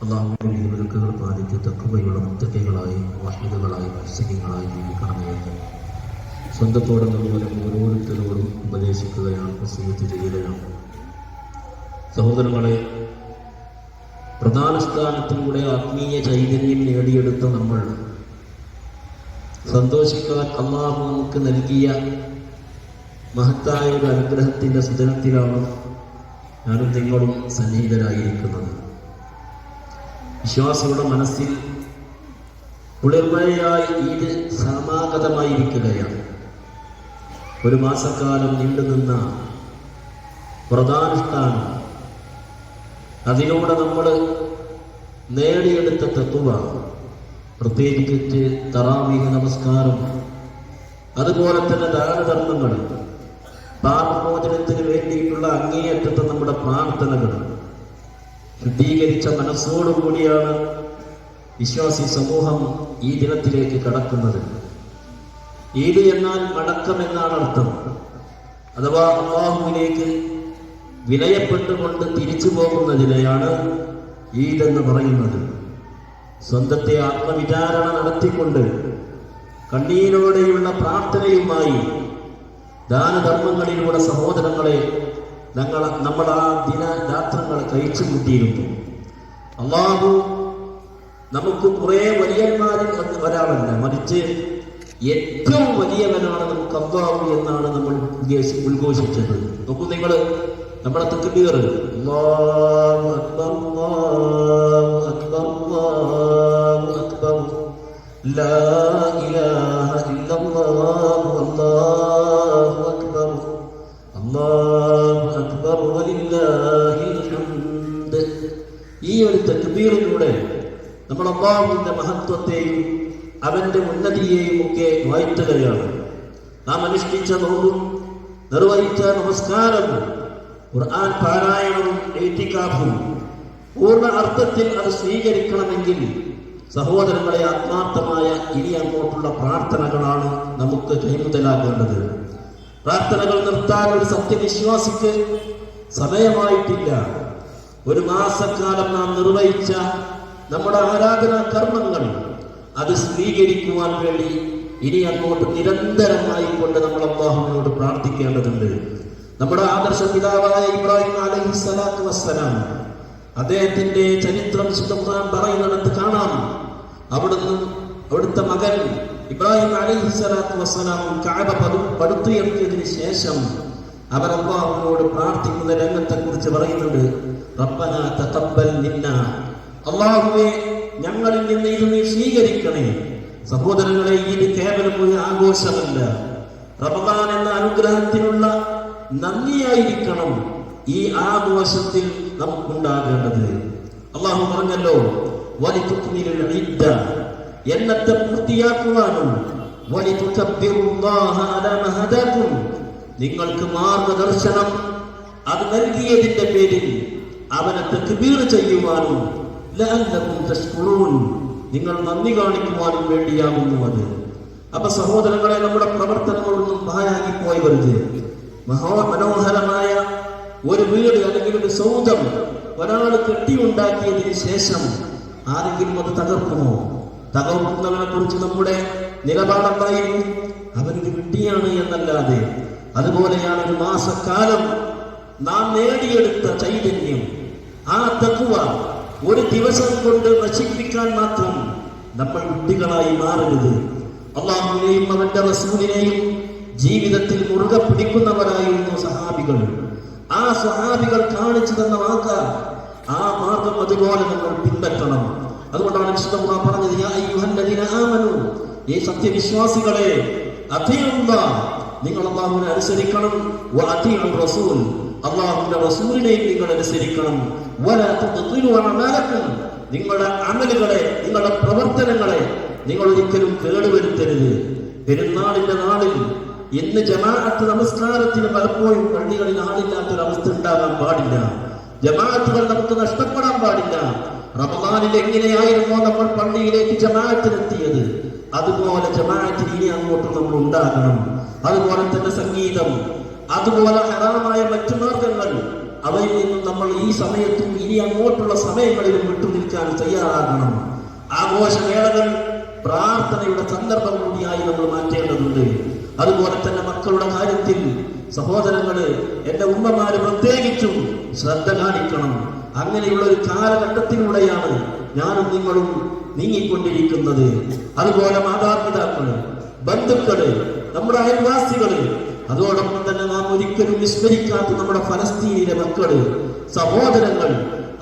അള്ളാഹുവിന്റെ വിധിവിലക്കുകൾ പാലിച്ച് തഖ്വയുള്ള മുത്തഖികളായി മുവഹ്ഹിദുകളായി മുഹ്സിനീങ്ങളായി ജീവിക്കണമെന്ന് സ്വന്തത്തോടെ അതുപോലെ ഓരോരുത്തരോടും ഉപദേശിക്കുകയാണ്, വസിയ്യത്ത് ചെയ്യുകയാണ്. സഹോദരങ്ങളെ, പ്രധാന സ്ഥാനത്തിലൂടെ ആത്മീയ ചൈതന്യം നേടിയെടുത്ത നമ്മൾ സന്തോഷിക്കാൻ അള്ളാഹു നമുക്ക് നൽകിയ മഹത്തായ ഒരു അനുഗ്രഹത്തിൻ്റെ സുദിനത്തിലാണ് ഞാനും നിങ്ങളും സന്നിഹിതരായിരിക്കുന്നത്. വിശ്വാസിയുടെ മനസ്സിൽ കുളിർമഴയായി ഈദ് സമാഗതമായിരിക്കുകയാണ്. ഒരു മാസക്കാലം നീണ്ടുനിന്ന പ്രധാനുഷ്ഠാനം, അതിലൂടെ നമ്മൾ നേടിയെടുത്ത തഖ്വ, പ്രത്യേകിച്ച് തറാവീഹ് നമസ്കാരം, അതുപോലെ തന്നെ ദാനധർമ്മങ്ങൾ, പാപമോചനത്തിന് വേണ്ടിയിട്ടുള്ള അങ്ങേയറ്റത്തെ നമ്മുടെ പ്രാർത്ഥനകൾ, ശുദ്ധീകരിച്ച മനസ്സോടുകൂടിയാണ് വിശ്വാസി സമൂഹം ഈ ദിനത്തിലേക്ക് കടക്കുന്നത്. ഈദ് എന്നാൽ മടക്കം എന്നാണ് അർത്ഥം. അഥവാ അല്ലാഹുവിലേക്ക് വിനയപ്പെട്ടുകൊണ്ട് തിരിച്ചു പോകുന്നതിനെയാണ് ഈദ് എന്ന് പറയുന്നത്. സ്വന്തത്തെ ആത്മവിചാരണ നടത്തിക്കൊണ്ട് കണ്ണീരോടെയുള്ള പ്രാർത്ഥനയുമായി ദാനധർമ്മങ്ങളിലൂടെ സഹോദരങ്ങളെ നമ്മൾ ആ ദിനരാത്രങ്ങൾ കഴിച്ചു കൂട്ടിയിരുന്നു. അല്ലാഹു നമുക്ക് കുറെ വലിയന്മാരിൽ ഒരാളല്ല, മറിച്ച് ഏറ്റവും വലിയവനാണ് നമുക്ക് അല്ലാഹു എന്നാണ് നമ്മൾ ഉദ്ഘോഷിച്ചത്. നോക്കൂ നിങ്ങൾ, നമ്മളെ തക്ബീർ അല്ലാഹു അക്ബർ അല്ലാഹു അക്ബർ അല്ലാഹു അക്ബർ ലാ ഇലാഹ ഇല്ലല്ലാഹു അല്ലാഹു അക്ബർ അല്ലാഹു അക്ബർ വലില്ലാഹിൽ ഹംദ്. ഈ ഒരു തക്ബീറിലൂടെ നമ്മൾ അല്ലാഹുവിന്റെ മഹത്വത്തെയും അവന്റെ ഉന്നതിയെയും ഒക്കെ വാഴ്ത്തുകയാണ്. നാം അനുഷ്ഠിച്ച നോമ്പും നിർവഹിച്ച നമസ്കാരവും ഖുർആൻ പാരായണവും ഇഅ്തികാഫും പൂർണ്ണ അർത്ഥത്തിൽ അത് സ്വീകരിക്കണമെങ്കിൽ സഹോദരങ്ങളെ, ആത്മാർത്ഥമായ ഇനി അങ്ങോട്ടുള്ള പ്രാർത്ഥനകളാണ് നമുക്ക് കൈമുതലാക്കേണ്ടത്. പ്രാർത്ഥനകൾ നിർത്താൻ ഒരു സത്യവിശ്വാസിക്ക് സമയമായിട്ടില്ല. ഒരു മാസക്കാലം നാം നിർവഹിച്ച നമ്മുടെ ആരാധനാ കർമ്മങ്ങൾ അത് സ്വീകരിക്കുവാൻ വേണ്ടി ഇനി അങ്ങോട്ട് നിരന്തരമായി കൊണ്ട് നമ്മൾ അല്ലാഹുവിനോട് പ്രാർത്ഥിക്കേണ്ടതുണ്ട്. നമ്മുടെ ആദർശ പിതാവായ ഇബ്രാഹിം അലൈഹിസ്സലാത്തു വസ്സലാം, അദ്ദേഹത്തിന്റെ ചരിത്രം ഖുർആൻ പറയുന്നിടത്ത് കാണാം. അവിടുത്തെ മകൻ ഇബ്രാഹിം അലൈഹിസ്സലാത്തു വസ്സലാം കഅബ പടുത്തുയർത്തിയതിനു ശേഷം അവർ അല്ലാഹുവിനോട് പ്രാർത്ഥിക്കുന്ന രംഗത്തെ കുറിച്ച് പറയുന്നുണ്ട്. റബ്ബനാ തഖബ്ബൽ മിന്നാ, അല്ലാഹുവേ ഞങ്ങളിൽ നിന്ന് ഇത് നീ സ്വീകരിക്കണേ. സഹോദരങ്ങളെ, ഇത് കേവലം ഒരു ആഘോഷമല്ല, റമദാൻ എന്ന അനുഗ്രഹത്തിനുള്ള നന്ദിയായിരിക്കണം ഈ ആഘോഷത്തിൽ നമുക്കുണ്ടാകേണ്ടത്. അല്ലാഹു പറഞ്ഞല്ലോ, വലിതുക്മിലുൽ ഇദ്ദ, എണ്ണത്തെ പൂർത്തിയാക്കുവാനും വലിതുകബ്ബിറുല്ലാഹ അലാ മാ ഹദാകും, നിങ്ങൾക്ക് മാർഗദർശനം അത് നൽകിയതിന്റെ പേരിൽ അവനെ തക്ബീർ ചെയ്യുവാനും ലഅല്ലകും തശ്കുറൂൻ, നിങ്ങൾ നന്ദി കാണിക്കുവാനും വേണ്ടിയാകുന്നു അത്. അപ്പൊ സഹോദരങ്ങളെ, നമ്മുടെ പ്രവർത്തനങ്ങളൊന്നും പാഴാക്കി പോയി വരുത്. മനോഹരമായ ഒരു വീട് അല്ലെങ്കിൽ ഒരു സൗധം ഒരാൾ കെട്ടിയുണ്ടാക്കിയതിന് ശേഷം ആരെങ്കിലും അത് തകർക്കുമോ? തകർക്കുന്നവനെ കുറിച്ച് നമ്മുടെ നിലപാടെന്തായിരുന്നു? അവനൊരു വിഡ്ഢിയാണ് എന്നല്ലാതെ. അതുപോലെയാണ് ഒരു മാസക്കാലം നാം നേടിയെടുത്ത ചൈതന്യം, ആ തഖ്വ ഒരു ദിവസം കൊണ്ട് നശിപ്പിക്കാൻ മാത്രം നമ്മൾ വിഡ്ഢികളായി മാറരുത്. അല്ലാഹുവിനെയും അവന്റെ റസൂലിനെയും ജീവിതത്തിൽ മുറുകെ പിടിക്കുന്നവരായിരുന്നു സഹാബികൾ. ആ സഹാബികൾ കാണിച്ചു തന്ന ആ മാർഗം അതുപോലെ നമ്മൾ പിൻപറ്റണം. അതുകൊണ്ടാണ് വിശുദ്ധ ഖുർആൻ പറഞ്ഞത്, യാ അയ്യുഹല്ലദീന ആമനൂ, ഈ സത്യവിശ്വാസികളെ, അത്തിഉല്ലാഹ്, നിങ്ങൾ അല്ലാഹുവിനെ അനുസരിക്കണം, വ അത്തിഉർ റസൂൽ, അല്ലാഹുവിന്റെ റസൂലിനെയും നിങ്ങൾ അനുസരിക്കണം, വലാ തുബ്തിലു അഅമാലക്കും, നിങ്ങളുടെ അമലുകളെ, നിങ്ങളുടെ പ്രവർത്തനങ്ങളെ നിങ്ങൾ ഒരിക്കലും കേടുവരുത്തരുത്. പെരുന്നാളിന്റെ നാളിൽ ഇന്ന് ജമാഅത്ത് നമസ്കാരത്തിന് പലപ്പോഴും പള്ളികളിൽ ആളില്ലാത്തൊരവസ്ഥ ഉണ്ടാകാൻ പാടില്ല. ജമാഅത്തുകൾ നമുക്ക് നഷ്ടപ്പെടാൻ പാടില്ല. റമദാനിൽ എങ്ങനെയായിരുന്നോ നമ്മൾ പള്ളിയിലേക്ക് ജമാഅത്തിനെത്തിയത്, അതുപോലെ ജമാഅത്തിന് ഇനി അങ്ങോട്ട് നമ്മൾ ഉണ്ടാകണം. അതുപോലെ തന്നെ സംഗീതം, അതുപോലെ ഹറാമായ മറ്റു മാർഗങ്ങൾ അവയിൽ നിന്നും നമ്മൾ ഈ സമയത്തും ഇനി അങ്ങോട്ടുള്ള സമയങ്ങളിലും വിട്ടുനിൽക്കാൻ തയ്യാറാകണം. ആഘോഷവേളകൾ പ്രാർത്ഥനയുടെ സന്ദർഭം കൂടിയായി നമ്മൾ മാറ്റേണ്ടതുണ്ട്. അതുപോലെ തന്നെ മക്കളുടെ കാര്യത്തിൽ സഹോദരങ്ങള്, എന്റെ ഉമ്മമാര് പ്രത്യേകിച്ചും ശ്രദ്ധ കാണിക്കണം. അങ്ങനെയുള്ള ഒരു കാലഘട്ടത്തിലൂടെയാണ് ഞാനും നിങ്ങളും നീങ്ങിക്കൊണ്ടിരിക്കുന്നത്. അതുപോലെ മാതാപിതാക്കള്, ബന്ധുക്കള്, നമ്മുടെ അയൽവാസികള്, അതോടൊപ്പം തന്നെ നാം ഒരിക്കലും വിസ്മരിക്കാത്ത നമ്മുടെ ഫലസ്തീനിലെ മക്കള്, സഹോദരങ്ങൾ,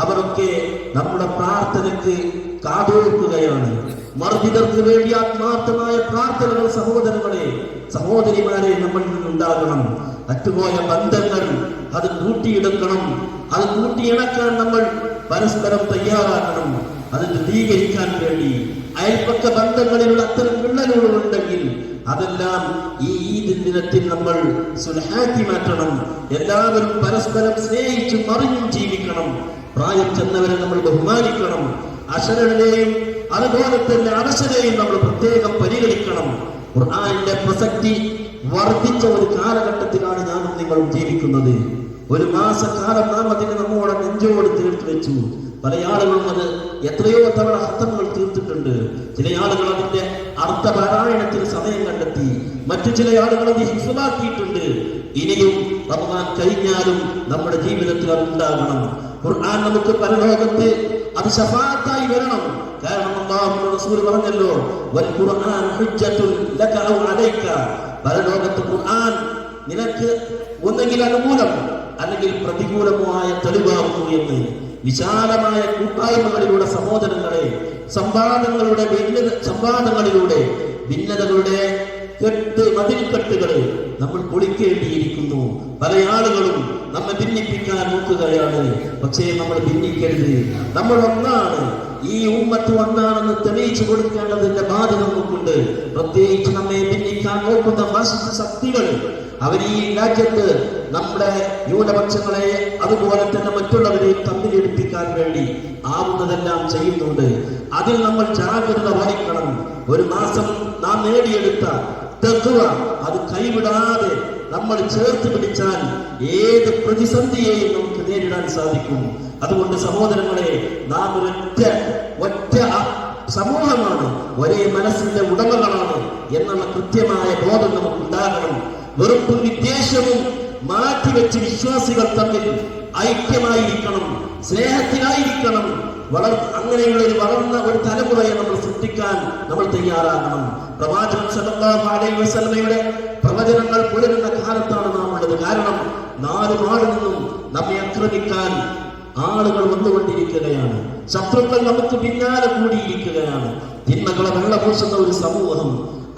അവരൊക്കെ നമ്മുടെ പ്രാർത്ഥനയ്ക്ക് കാതോർക്കുകയാണ്. മർദ്ദിതർക്ക് വേണ്ടി ആത്മാർത്ഥമായ പ്രാർത്ഥനകൾ സഹോദരങ്ങളെ, സഹോദരിമാരെ നമ്മളിൽ നിന്നുണ്ടാകണം. അറ്റുപോയ ബന്ധങ്ങൾ അത് കൂട്ടിയെടുക്കണം. അത് കൂട്ടിയിണക്കാൻ നമ്മൾ പരസ്പരം തയ്യാറാക്കണം. അത് ദൃഢീകരിക്കാൻ വേണ്ടി അയൽപക്ക ബന്ധങ്ങളിലുള്ള അത്തരം വിള്ളലുകളുണ്ടെങ്കിൽ അതെല്ലാം ഈ ഈദ് ദിനത്തിൽ നമ്മൾ സുൽഹാക്കി മാറ്റണം. എല്ലാവരും പരസ്പരം സ്നേഹിച്ചും അറിഞ്ഞും ജീവിക്കണം. പ്രായം ചെന്നവരെ നമ്മൾ ബഹുമാനിക്കണം. അശരണരെയും അതുപോലെ തന്നെ അവശരെയും നമ്മൾ പ്രത്യേകം പരിഗണിക്കണം. ഖുർആനിന്റെ പ്രസക്തി വർദ്ധിച്ച ഒരു കാലഘട്ടത്തിലാണ് ഞാനും നിങ്ങളും ജീവിക്കുന്നത്. ഒരു മാസക്കാലം നാം അതിന് നമ്മോടെ നെഞ്ചോട് തീർത്തു വെച്ചു. പല ആളുകളും അത് എത്രയോ തവണ ഹത്തങ്ങൾ തീർത്തിട്ടുണ്ട്. ചില ആളുകൾ അതിന്റെ അർത്ഥപാരായണത്തിന് സമയം കണ്ടെത്തി. മറ്റു ചില ആളുകൾ അത് ഹിഫ്ളാക്കിയിട്ടുണ്ട്. ഇനിയും റമദാൻ കഴിഞ്ഞാലും നമ്മുടെ ജീവിതത്തിൽ അത് ഉണ്ടാകണം. ഖുർആൻ നമുക്ക് പരലോകത്ത് അത് ശഫാഅത്തായി വരണം. കാരണം അല്ലാഹുവിന്റെ റസൂൽ പറഞ്ഞല്ലോ, വൽ ഖുർആൻ ഹുജ്ജത്തുൻ ലക ഔ അലൈക. പരലോകത്ത് ഖുർആൻ നിനക്ക് ഒന്നെങ്കിൽ അനുകൂലം അല്ലെങ്കിൽ പ്രതികൂലമായ തെളിവാകുന്നു എന്ന്. വിശാലമായ കൂട്ടായ്മകളിലൂടെ സഹോദരങ്ങളെ, സംവാദങ്ങളിലൂടെ ഭിന്നതകളുടെ മതിൽക്കെട്ടുകളെ നമ്മൾ പൊളിക്കേണ്ടിയിരിക്കുന്നു. പല ആളുകളും നമ്മെ ഭിന്നിപ്പിക്കാൻ നോക്കുകയാണ്. പക്ഷേ നമ്മൾ ഭിന്നിക്കരുത്. നമ്മൾ ഒന്നാണ്. ഈ ഉമ്മത്ത് ഒന്നാണെന്ന് തെളിയിച്ചു കൊടുക്കേണ്ടതിന്റെ ബാധ്യത നമുക്കുണ്ട്. പ്രത്യേകിച്ച് നമ്മെ ഭിന്നിക്കാൻ നോക്കുന്ന ഫാസിസ്റ്റ് ശക്തികൾ അവർ ഈ രാജ്യത്ത് നമ്മുടെ ന്യൂനപക്ഷങ്ങളെ അതുപോലെ തന്നെ മറ്റുള്ളവരെയും തമ്മിലെടുപ്പിക്കാൻ വേണ്ടി ആവുന്നതെല്ലാം ചെയ്യുന്നുണ്ട്. അതിൽ നമ്മൾ ജാഗ്രത വഹിക്കണം. ഒരു മാസം നാം നേടിയെടുത്ത തഖ്വ അത് കൈവിടാതെ നമ്മൾ ചേർത്ത് പിടിച്ചാൽ ഏത് പ്രതിസന്ധിയെയും നമുക്ക് നേരിടാൻ സാധിക്കും. അതുകൊണ്ട് സഹോദരങ്ങളെ, നാം ഒറ്റ സമൂഹമാണ്, ഒരേ മനസ്സിന്റെ ഉടമകളാണ് എന്നുള്ള കൃത്യമായ ബോധം നമുക്കുണ്ടാകണം. വെറുപ്പും വിദ്വേഷവും മാറ്റിവെച്ച് വിശ്വാസികൾ തമ്മിൽ ഐക്യമായിരിക്കണം, സ്നേഹത്തിലായിരിക്കണം. അങ്ങനെയുള്ള ഒരു വളർന്ന ഒരു തലമുറയെ നമ്മൾ സൃഷ്ടിക്കാൻ നമ്മൾ തയ്യാറാകണം. പ്രവാചകൻ സല്ലല്ലാഹു അലൈഹി വസല്ലമയുടെ പ്രവചനങ്ങൾ പുലരുന്ന കാലത്താണ് നാം ഉള്ളത്. കാരണം നാലുപാടിൽ നിന്നും നമ്മെ ആക്രമിക്കാൻ ആളുകൾ വന്നുകൊണ്ടിരിക്കുകയാണ്. ശത്രുക്കൾ നമുക്ക് പിന്നാലെ കൂടിയിരിക്കുകയാണ്. തിന്മകളെ വെള്ളപൂശുന്ന ഒരു സമൂഹം,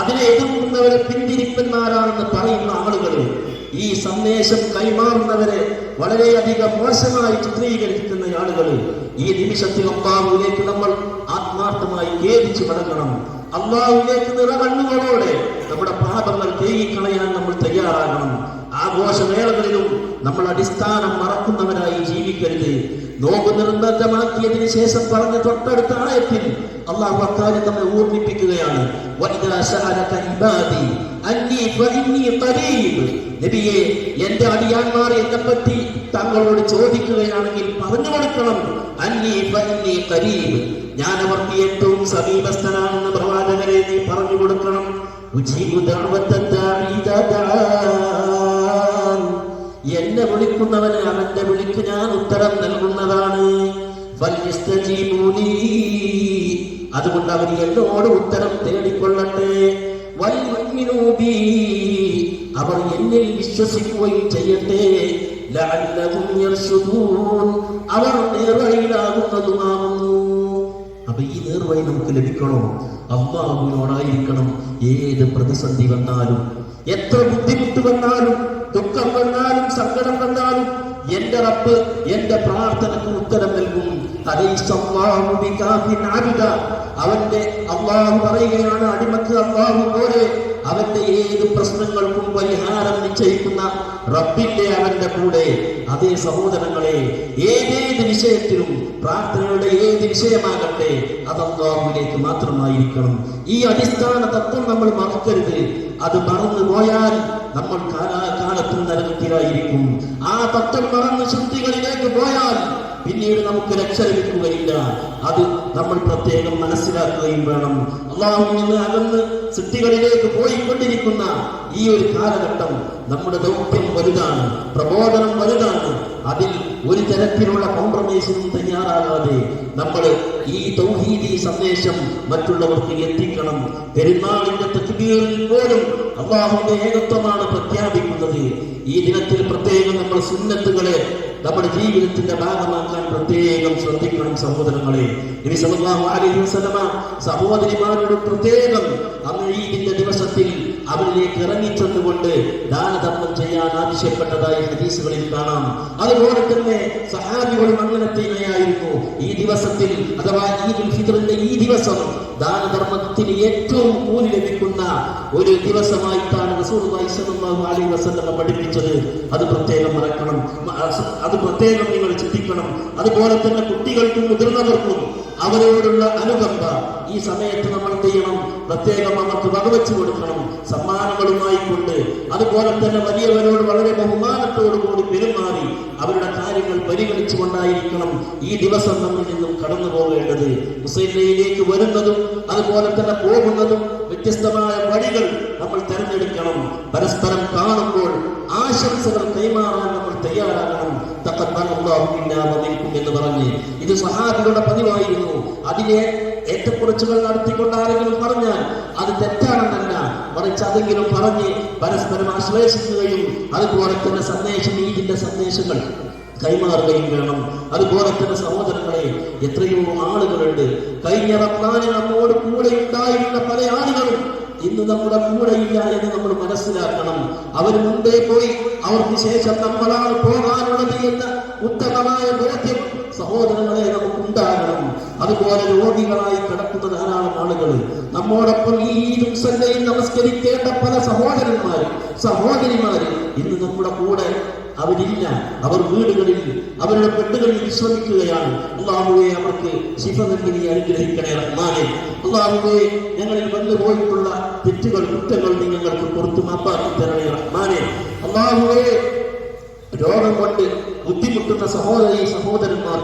അതിനെ എതിർക്കുന്നവരെ പിന്തിരിപ്പന്മാരാണെന്ന് പറയുന്ന ആളുകൾ, ഈ സന്ദേശം കൈമാറുന്നവരെ വളരെയധികം മോശമായി ചിത്രീകരിക്കുന്ന ആളുകൾ, ഈ നിമിഷത്തിൽ അല്ലാഹുവിലേക്ക് നമ്മൾ ആത്മാർത്ഥമായി ഖേദിച്ചു മടങ്ങണം. അല്ലാഹുവിലേക്ക് നിറകണ്ണുകളോടെ നമ്മുടെ പാപങ്ങൾ തേകിക്കളയാൻ നമ്മൾ തയ്യാറാകണം. ആഘോഷവേളകളിലും നമ്മൾ അടിസ്ഥാനം മറക്കുന്നവരായി ജീവിക്കരുത്. നോമ്പ് നിർബന്ധമാക്കിയതിനു ശേഷം പറഞ്ഞ തൊട്ടടുത്ത ആയത്തിൽ അല്ലാഹു അക്കാര്യം നമ്മെ ഓർമ്മിപ്പിക്കുകയാണ്. നബിയെ, എന്റെ അടിയാന്മാർ എന്നെ പറ്റി താങ്കളോട് ചോദിക്കുകയാണെങ്കിൽ പറഞ്ഞു കൊടുക്കണം, ഞാൻ അവർക്ക് ഏറ്റവും സമീപസ്ഥനാണെന്ന് പ്രവാചകരെ നീ പറഞ്ഞു കൊടുക്കണം. എന്നെ വിളിക്കുന്നവന് അവന്റെ വിളിക്ക് ഞാൻ ഉത്തരം നൽകുന്നതാണ്. അതുകൊണ്ട് അവർ എന്നോട് ഉത്തരം തേടിക്കൊള്ളട്ടെ. അവർ എന്നിൽ വിശ്വസിക്കുകയും ചെയ്യട്ടെ. അവർ നേർവഴിയിലാകുന്നതുമാകുന്നു. അപ്പൊ ഈ നേർവഴി നമുക്ക് ലഭിക്കണോ? അല്ലാഹുവിനോടായിരിക്കണം. ഏത് പ്രതിസന്ധി വന്നാലും, എത്ര ബുദ്ധിമുട്ട് വന്നാലും, ദുഃഖം വന്നാലും, സങ്കടം വന്നാലും എന്റെ റബ്ബ് എന്റെ പ്രാർത്ഥനക്ക് ഉത്തരം നൽകും. അവന്റെ അല്ലാഹു പറയുകയാണ്, അടിമക്ക് അല്ലാഹു പോലെ അവന്റെ ഏത് പ്രശ്നങ്ങൾക്കും പരിഹാരം നിശ്ചയിക്കുന്ന റബ്ബിന്റെ അവന്റെ കൂടെ. അതേ സഹോദരങ്ങളെ, ഏതേത് വിഷയത്തിലും പ്രാർത്ഥനയുടെ ഏത് വിഷയമാകട്ടെ അത് അല്ലാഹുവിലേക്ക് മാത്രമായിരിക്കണം. ഈ അടിസ്ഥാന തത്വം നമ്മൾ മറക്കരുത്. അത് മറന്നു പോയാൽ നമ്മൾ കാലാകാലത്തും നരകത്തിലായിരിക്കും. ആ തത്വം മറന്ന് ശുദ്ധികളിലേക്ക് പോയാൽ പിന്നീട് നമുക്ക് രക്ഷ ലഭിക്കുകയില്ല. അത് നമ്മൾ പ്രത്യേകം മനസ്സിലാക്കുകയും വേണം. അല്ലാഹുവിൽ നിന്ന് അകന്ന് സൃഷ്ടികളിലേക്ക് പോയിക്കൊണ്ടിരിക്കുന്ന ഈ ഒരു കാലഘട്ടം നമ്മുടെ ദൗത്യം വലുതാണ്, പ്രബോധനം വലുതാണ്. അതിൽ ഒരു തരത്തിലുള്ള കോംപ്രമൈസിനും തയ്യാറാകാതെ നമ്മൾ ഈ തൗഹീദി സന്ദേശം മറ്റുള്ളവർക്ക് എത്തിക്കണം. പെരുന്നാളിന്റെ തക്ബീറിൽ പോലും അല്ലാഹുവിന്റെ ഏകത്വമാണ് പ്രഖ്യാപിക്കുന്നത്. ഈ ദിനത്തിൽ പ്രത്യേകം നമ്മൾ സുന്നത്തുകളെ നമ്മുടെ ജീവിതത്തിന്റെ ഭാഗമാക്കാൻ പ്രത്യേകം ശ്രദ്ധിക്കണം സഹോദരങ്ങളെ. നബി സല്ലല്ലാഹു അലൈഹി വസല്ലമ സഹോദരിമാരോട് പ്രത്യേകം അന്ന് ഈദിന്റെ ദിവസത്തിൽ അവരിലേക്ക് ഇറങ്ങിച്ചെന്നുകൊണ്ട് ദാനധർമ്മം ചെയ്യാൻ ആവശ്യപ്പെട്ടതായി ഹദീസുകളിൽ കാണാം. അതുപോലെ തന്നെ സഹാബികളും അങ്ങനെ തന്നെയായിരുന്നു. ഈ ദിവസത്തിൽ അഥവാ ഈദുൽ ഫിത്റിന്റെ ഈ ദിവസം ദാനധർമ്മത്തിന് ഏറ്റവും കൂലി ലഭിക്കുന്ന ഒരു ദിവസമായിട്ടാണ് റസൂലുള്ളാഹി സ്വല്ലല്ലാഹു അലൈഹി വസല്ലമ പഠിപ്പിച്ചത്. അത് പ്രത്യേകം മറക്കണം, അത് പ്രത്യേകം നിങ്ങൾ ചിന്തിക്കണം. അതുപോലെ തന്നെ കുട്ടികൾക്കും മുതിർന്നവർക്കും അവരോടുള്ള അനുകമ്പ ഈ സമയത്ത് നമ്മൾ എന്ത് ചെയ്യണം? പ്രത്യേകം അവർക്ക് വകവെച്ചു കൊടുക്കണം, സമ്മാനങ്ങളുമായി കൊണ്ട്. അതുപോലെ തന്നെ വലിയവരോട് വളരെ ബഹുമാനത്തോടു കൂടി പെരുമാറി അവരുടെ കാര്യങ്ങൾ പരിഗണിച്ചുകൊണ്ടായിരിക്കണം ഈ ദിവസം നമ്മിൽ നിന്നും കടന്നു പോകേണ്ടത്. മുസല്ലയിലേക്ക് വരുന്നതും അതുപോലെ തന്നെ പോകുന്നതും വ്യത്യസ്തമായ വഴികൾ നമ്മൾ തെരഞ്ഞെടുക്കണം. പരസ്പരം കാണുമ്പോൾ ആശംസകൾ കൈമാറാൻ നമ്മൾ തയ്യാറാകണം. എന്ന് പറഞ്ഞ് ഇത് സഹാബികളുടെ പതിവായിരുന്നു. അതിനെ ഏറ്റക്കുറച്ചുകൾ നടത്തിക്കൊണ്ട് ആരെങ്കിലും പറഞ്ഞാൽ അത് തെറ്റാണെന്നല്ല, മറിച്ച് അതെങ്കിലും പറഞ്ഞ് പരസ്പരം ആശ്ലേഷിക്കുകയും അതുപോലെ തന്നെ സന്ദേശം, ഈദിന്റെ സന്ദേശങ്ങൾ കൈമാറുകയും വേണം. അതുപോലെ തന്നെ സഹോദരങ്ങളെ, എത്രയോ ആളുകളുണ്ട് കഴിഞ്ഞ റമദാനിൽ നമ്മോട് കൂടെ ഉണ്ടായിരുന്ന പല ആളുകളും ഇന്ന് നമ്മുടെ കൂടെയില്ല എന്ന് നമ്മൾ മനസ്സിലാക്കണം. അവർ മുമ്പേ പോയി, അവർക്ക് ശേഷം നമ്മളാണ് പോകാനുള്ളത് എന്ന ഉത്തമമായ ബോധ്യം സഹോദരങ്ങളെ നമുക്കുണ്ടാകണം. അതുപോലെ രോഗികളായി കിടക്കുന്ന ധാരാളം ആളുകൾ നമ്മോടൊപ്പം ഈ ഈദും സല്ലയും നമസ്കരിക്കേണ്ട പല സഹോദരിമാര് ഇന്ന് നമ്മുടെ കൂടെ അവരില്ല. അവർ വീടുകളിൽ അവരുടെ ബെഡുകളിൽ വിശ്രമിക്കുകയാണ്. അല്ലാഹുവേ, അവർക്ക് ശിഫ നൽകി നീ അനുഗ്രഹിക്കണേ റഹ്മാനേ. അല്ലാഹുവേ, ഞങ്ങളിൽ വന്നുപോയിട്ടുള്ള തെറ്റുകൾ, കുറ്റങ്ങൾ നീ ഞങ്ങൾക്ക് പുറത്തു മാപ്പാക്കി തരണേ റഹ്മാനേ. അല്ലാഹുവേ, രോഗം കൊണ്ട് ബുദ്ധിമുട്ടുന്ന സഹോദരന്മാർ